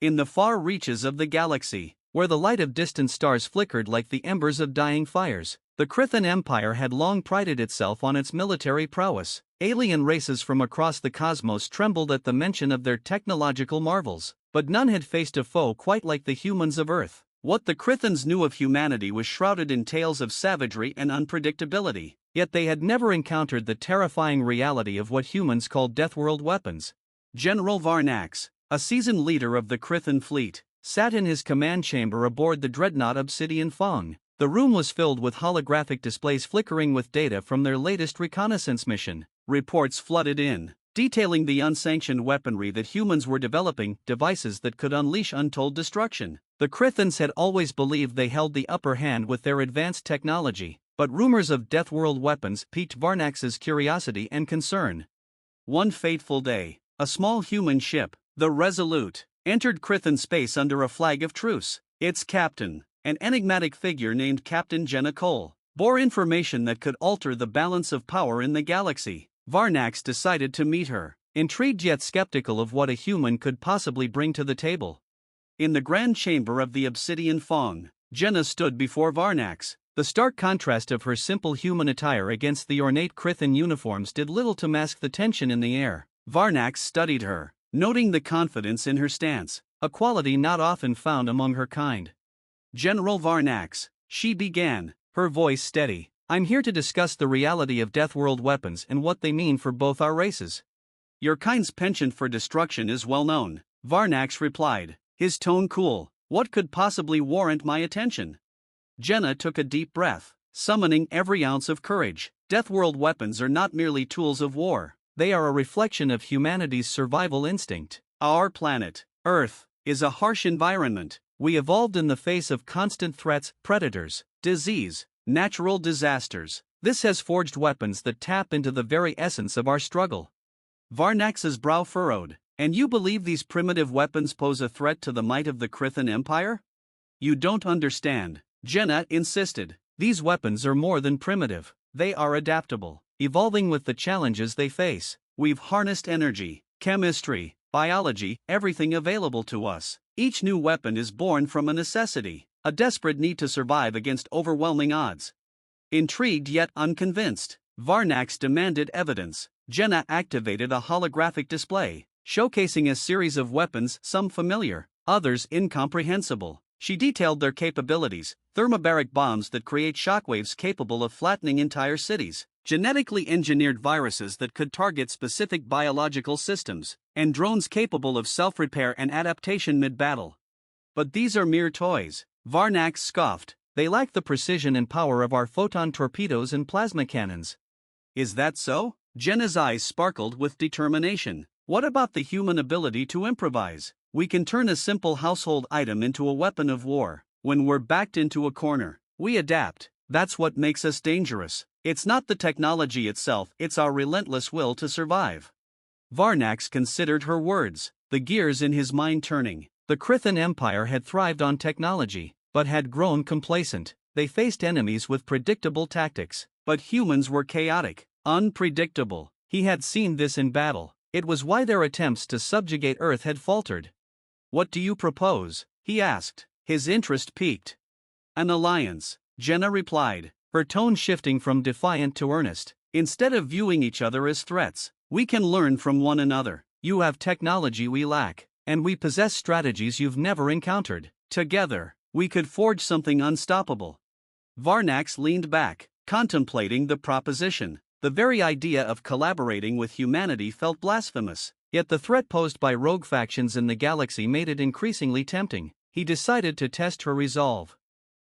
In the far reaches of the galaxy, where the light of distant stars flickered like the embers of dying fires, the Krithan Empire had long prided itself on its military prowess. Alien races from across the cosmos trembled at the mention of their technological marvels, but none had faced a foe quite like the humans of Earth. What the Krithans knew of humanity was shrouded in tales of savagery and unpredictability, yet they had never encountered the terrifying reality of what humans called Deathworld weapons. General Varnax, a seasoned leader of the Krithan fleet, sat in his command chamber aboard the dreadnought Obsidian Fong. The room was filled with holographic displays flickering with data from their latest reconnaissance mission. Reports flooded in, detailing the unsanctioned weaponry that humans were developing, devices that could unleash untold destruction. The Krithans had always believed they held the upper hand with their advanced technology, but rumors of Deathworld weapons piqued Varnax's curiosity and concern. One fateful day, a small human ship, the Resolute, entered Krithan space under a flag of truce. Its captain, an enigmatic figure named Captain Jenna Cole, bore information that could alter the balance of power in the galaxy. Varnax decided to meet her, intrigued yet skeptical of what a human could possibly bring to the table. In the grand chamber of the Obsidian Fong, Jenna stood before Varnax. The stark contrast of her simple human attire against the ornate Krithan uniforms did little to mask the tension in the air. Varnax studied her, noting the confidence in her stance, a quality not often found among her kind. "General Varnax," she began, her voice steady, "I'm here to discuss the reality of Deathworld weapons and what they mean for both our races." "Your kind's penchant for destruction is well known," Varnax replied, his tone cool. "What could possibly warrant my attention?" Jenna took a deep breath, summoning every ounce of courage. "Deathworld weapons are not merely tools of war, they are a reflection of humanity's survival instinct. Our planet, Earth, is a harsh environment. We evolved in the face of constant threats, predators, disease, natural disasters. This has forged weapons that tap into the very essence of our struggle." Varnax's brow furrowed. "And you believe these primitive weapons pose a threat to the might of the Krithan Empire?" "You don't understand," Jenna insisted. "These weapons are more than primitive. They are adaptable, evolving with the challenges they face. We've harnessed energy, chemistry, biology, everything available to us. Each new weapon is born from a necessity, a desperate need to survive against overwhelming odds." Intrigued yet unconvinced, Varnax demanded evidence. Jenna activated a holographic display, showcasing a series of weapons, some familiar, others incomprehensible. She detailed their capabilities: thermobaric bombs that create shockwaves capable of flattening entire cities, genetically engineered viruses that could target specific biological systems, and drones capable of self-repair and adaptation mid-battle. "But these are mere toys," Varnax scoffed. "They lack the precision and power of our photon torpedoes and plasma cannons." "Is that so?" Jenna's eyes sparkled with determination. "What about the human ability to improvise? We can turn a simple household item into a weapon of war. When we're backed into a corner, we adapt. That's what makes us dangerous. It's not the technology itself, it's our relentless will to survive." Varnax considered her words, the gears in his mind turning. The Krithan Empire had thrived on technology, but had grown complacent. They faced enemies with predictable tactics, but humans were chaotic, unpredictable. He had seen this in battle. It was why their attempts to subjugate Earth had faltered. "What do you propose?" he asked, his interest piqued. "An alliance," Jenna replied, her tone shifting from defiant to earnest. "Instead of viewing each other as threats, we can learn from one another. You have technology we lack, and we possess strategies you've never encountered. Together, we could forge something unstoppable." Varnax leaned back, contemplating the proposition. The very idea of collaborating with humanity felt blasphemous, yet the threat posed by rogue factions in the galaxy made it increasingly tempting. He decided to test her resolve.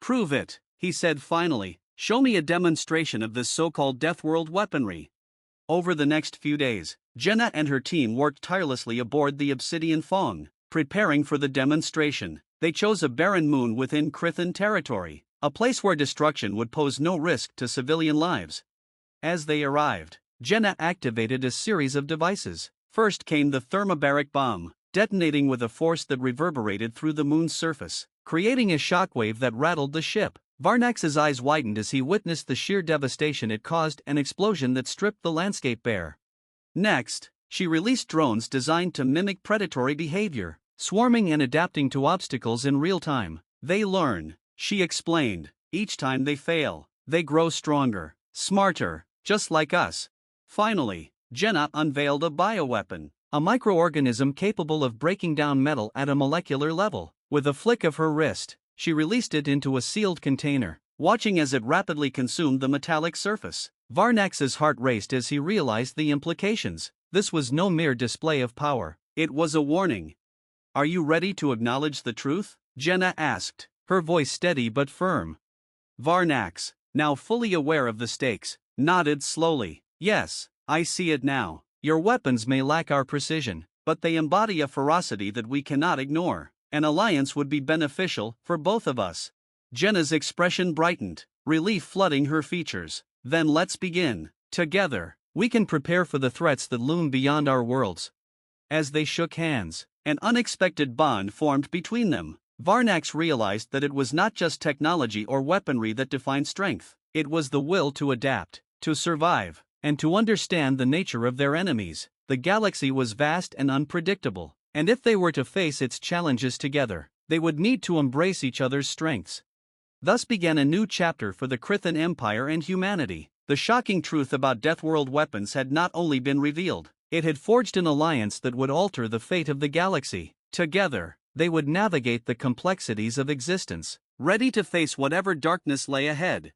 "Prove it," he said finally. "Show me a demonstration of this so-called Deathworld weaponry." Over the next few days, Jenna and her team worked tirelessly aboard the Obsidian Fong, preparing for the demonstration. They chose a barren moon within Krithan territory, a place where destruction would pose no risk to civilian lives. As they arrived, Jenna activated a series of devices. First came the thermobaric bomb, detonating with a force that reverberated through the moon's surface, creating a shockwave that rattled the ship. Varnax's eyes widened as he witnessed the sheer devastation it caused, an explosion that stripped the landscape bare. Next, she released drones designed to mimic predatory behavior, swarming and adapting to obstacles in real time. They learn, she explained. Each time they fail, they grow stronger, smarter, just like us. Finally, Jenna unveiled a bioweapon, a microorganism capable of breaking down metal at a molecular level. With a flick of her wrist, she released it into a sealed container, watching as it rapidly consumed the metallic surface. Varnax's heart raced as he realized the implications. This was no mere display of power, it was a warning. "Are you ready to acknowledge the truth?" Jenna asked, her voice steady but firm. Varnax, now fully aware of the stakes, nodded slowly. "Yes, I see it now. Your weapons may lack our precision, but they embody a ferocity that we cannot ignore. An alliance would be beneficial for both of us." Jenna's expression brightened, relief flooding her features. "Then let's begin. Together, we can prepare for the threats that loom beyond our worlds." As they shook hands, an unexpected bond formed between them. Varnax realized that it was not just technology or weaponry that defined strength, it was the will to adapt, to survive, and to understand the nature of their enemies. The galaxy was vast and unpredictable, and if they were to face its challenges together, they would need to embrace each other's strengths. Thus began a new chapter for the Krithan Empire and humanity. The shocking truth about Deathworld weapons had not only been revealed, it had forged an alliance that would alter the fate of the galaxy. Together, they would navigate the complexities of existence, ready to face whatever darkness lay ahead.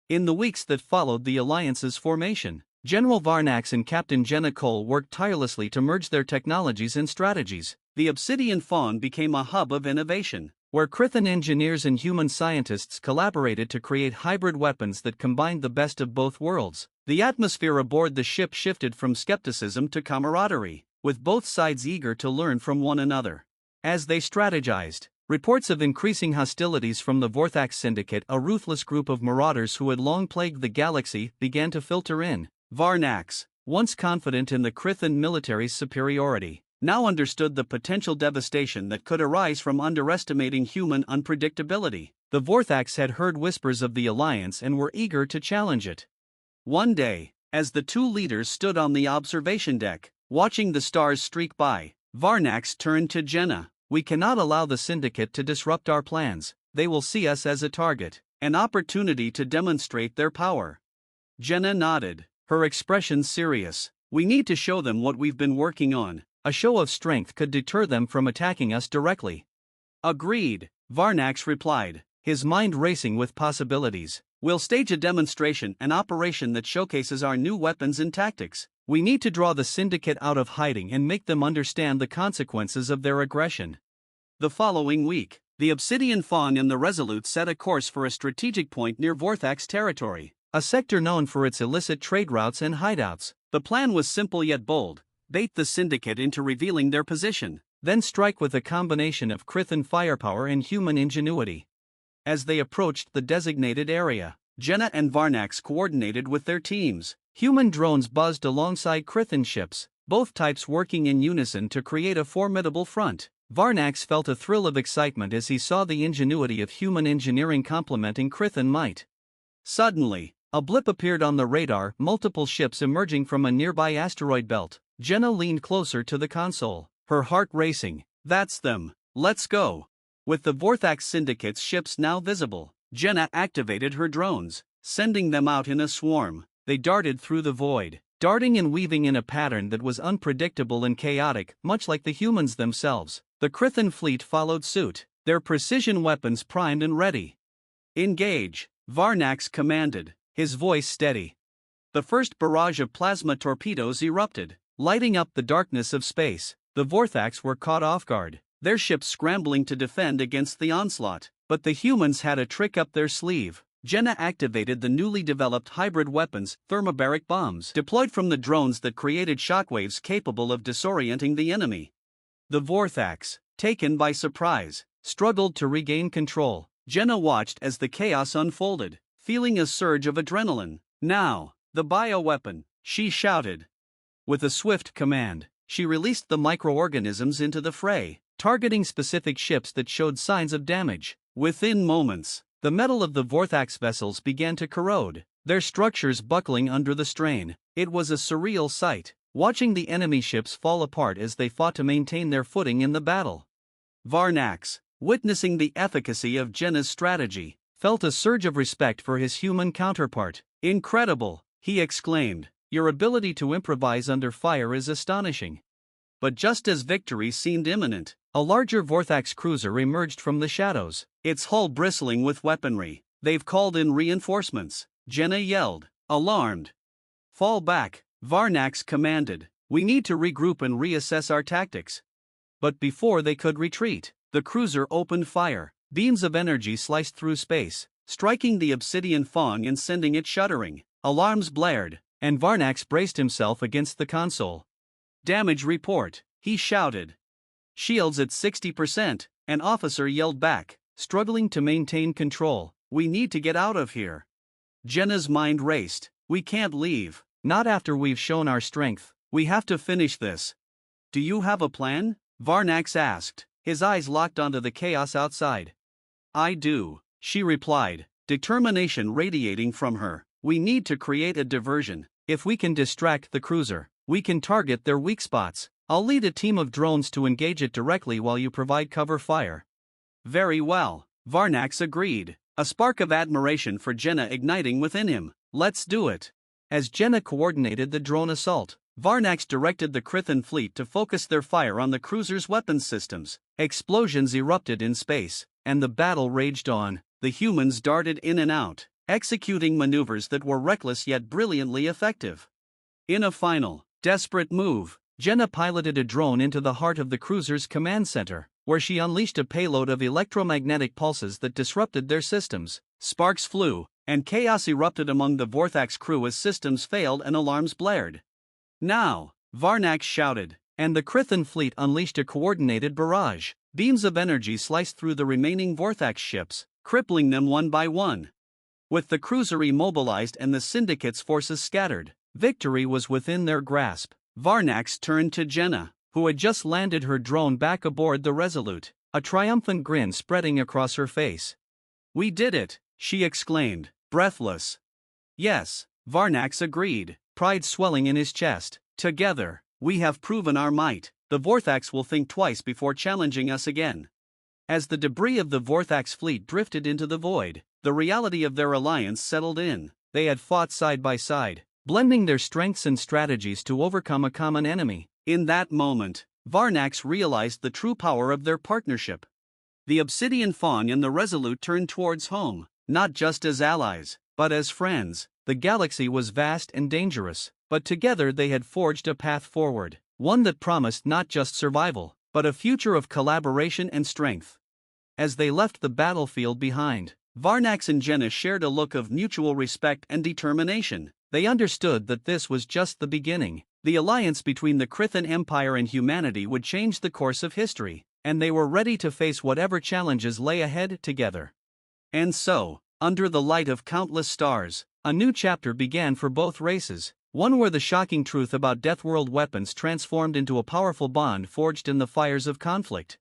In the weeks that followed the alliance's formation, General Varnax and Captain Jenna Cole worked tirelessly to merge their technologies and strategies. The Obsidian Fawn became a hub of innovation, where Krithan engineers and human scientists collaborated to create hybrid weapons that combined the best of both worlds. The atmosphere aboard the ship shifted from skepticism to camaraderie, with both sides eager to learn from one another. As they strategized, reports of increasing hostilities from the Varnax Syndicate, a ruthless group of marauders who had long plagued the galaxy, began to filter in. Varnax, once confident in the Krithan military's superiority, now understood the potential devastation that could arise from underestimating human unpredictability. The Varnax had heard whispers of the alliance and were eager to challenge it. One day, as the two leaders stood on the observation deck, watching the stars streak by, Varnax turned to Jenna. "We cannot allow the Syndicate to disrupt our plans. They will see us as a target, an opportunity to demonstrate their power." Jenna nodded, her expression serious. "We need to show them what we've been working on. A show of strength could deter them from attacking us directly." "Agreed," Varnax replied, his mind racing with possibilities. "We'll stage a demonstration, an operation that showcases our new weapons and tactics. We need to draw the Syndicate out of hiding and make them understand the consequences of their aggression." The following week, the Obsidian Fawn and the Resolute set a course for a strategic point near Varnax territory, a sector known for its illicit trade routes and hideouts. The plan was simple yet bold: bait the Syndicate into revealing their position, then strike with a combination of Krithan firepower and human ingenuity. As they approached the designated area, Jenna and Varnax coordinated with their teams. Human drones buzzed alongside Krithan ships, both types working in unison to create a formidable front. Varnax felt a thrill of excitement as he saw the ingenuity of human engineering complementing Krithan might. Suddenly, a blip appeared on the radar, multiple ships emerging from a nearby asteroid belt. Jenna leaned closer to the console, her heart racing. "That's them. Let's go." With the Varnax Syndicate's ships now visible, Jenna activated her drones, sending them out in a swarm. They darted through the void, darting and weaving in a pattern that was unpredictable and chaotic, much like the humans themselves. The Krithan fleet followed suit, their precision weapons primed and ready. "Engage," Varnax commanded, his voice steady. The first barrage of plasma torpedoes erupted, lighting up the darkness of space. The Varnax were caught off guard, their ships scrambling to defend against the onslaught. But the humans had a trick up their sleeve. Jenna activated the newly developed hybrid weapons, thermobaric bombs, deployed from the drones that created shockwaves capable of disorienting the enemy. The Varnax, taken by surprise, struggled to regain control. Jenna watched as the chaos unfolded, feeling a surge of adrenaline. "Now, the bioweapon," she shouted. With a swift command, she released the microorganisms into the fray, targeting specific ships that showed signs of damage. Within moments, the metal of the Varnax vessels began to corrode, their structures buckling under the strain. It was a surreal sight, watching the enemy ships fall apart as they fought to maintain their footing in the battle. Varnax, witnessing the efficacy of Jenna's strategy, felt a surge of respect for his human counterpart. "Incredible," he exclaimed. "Your ability to improvise under fire is astonishing." But just as victory seemed imminent, a larger Vorthax cruiser emerged from the shadows, its hull bristling with weaponry. "They've called in reinforcements," Jenna yelled, alarmed. "Fall back," Varnax commanded. "We need to regroup and reassess our tactics." But before they could retreat, the cruiser opened fire. Beams of energy sliced through space, striking the obsidian fawn and sending it shuddering. Alarms blared, and Varnax braced himself against the console. "Damage report," he shouted. "Shields at 60%, an officer yelled back, struggling to maintain control. "We need to get out of here." Jenna's mind raced. "We can't leave. Not after we've shown our strength. We have to finish this." "Do you have a plan?" Varnax asked, his eyes locked onto the chaos outside. "I do," she replied, determination radiating from her. "We need to create a diversion. If we can distract the cruiser, we can target their weak spots. I'll lead a team of drones to engage it directly while you provide cover fire." "Very well," Varnax agreed, a spark of admiration for Jenna igniting within him. "Let's do it." As Jenna coordinated the drone assault, Varnax directed the Krithan fleet to focus their fire on the cruiser's weapons systems. Explosions erupted in space, and the battle raged on. The humans darted in and out, executing maneuvers that were reckless yet brilliantly effective. In a final, desperate move, Jenna piloted a drone into the heart of the cruiser's command center, where she unleashed a payload of electromagnetic pulses that disrupted their systems. Sparks flew, and chaos erupted among the Vorthax crew as systems failed and alarms blared. "Now!" Varnax shouted, and the Krithan fleet unleashed a coordinated barrage. Beams of energy sliced through the remaining Vorthax ships, crippling them one by one. With the cruiser immobilized and the Syndicate's forces scattered, victory was within their grasp. Varnax turned to Jenna, who had just landed her drone back aboard the Resolute, a triumphant grin spreading across her face. "We did it!" she exclaimed, breathless. "Yes," Varnax agreed, pride swelling in his chest. "Together, we have proven our might. The Vorthax will think twice before challenging us again." As the debris of the Vorthax fleet drifted into the void, the reality of their alliance settled in. They had fought side by side, blending their strengths and strategies to overcome a common enemy. In that moment, Varnax realized the true power of their partnership. The Obsidian Fawn and the Resolute turned towards home, not just as allies, but as friends. The galaxy was vast and dangerous, but together they had forged a path forward, one that promised not just survival, but a future of collaboration and strength. As they left the battlefield behind, Varnax and Jenna shared a look of mutual respect and determination. They understood that this was just the beginning. The alliance between the Krithan Empire and humanity would change the course of history, and they were ready to face whatever challenges lay ahead together. And so, under the light of countless stars, a new chapter began for both races, one where the shocking truth about Deathworld weapons transformed into a powerful bond forged in the fires of conflict.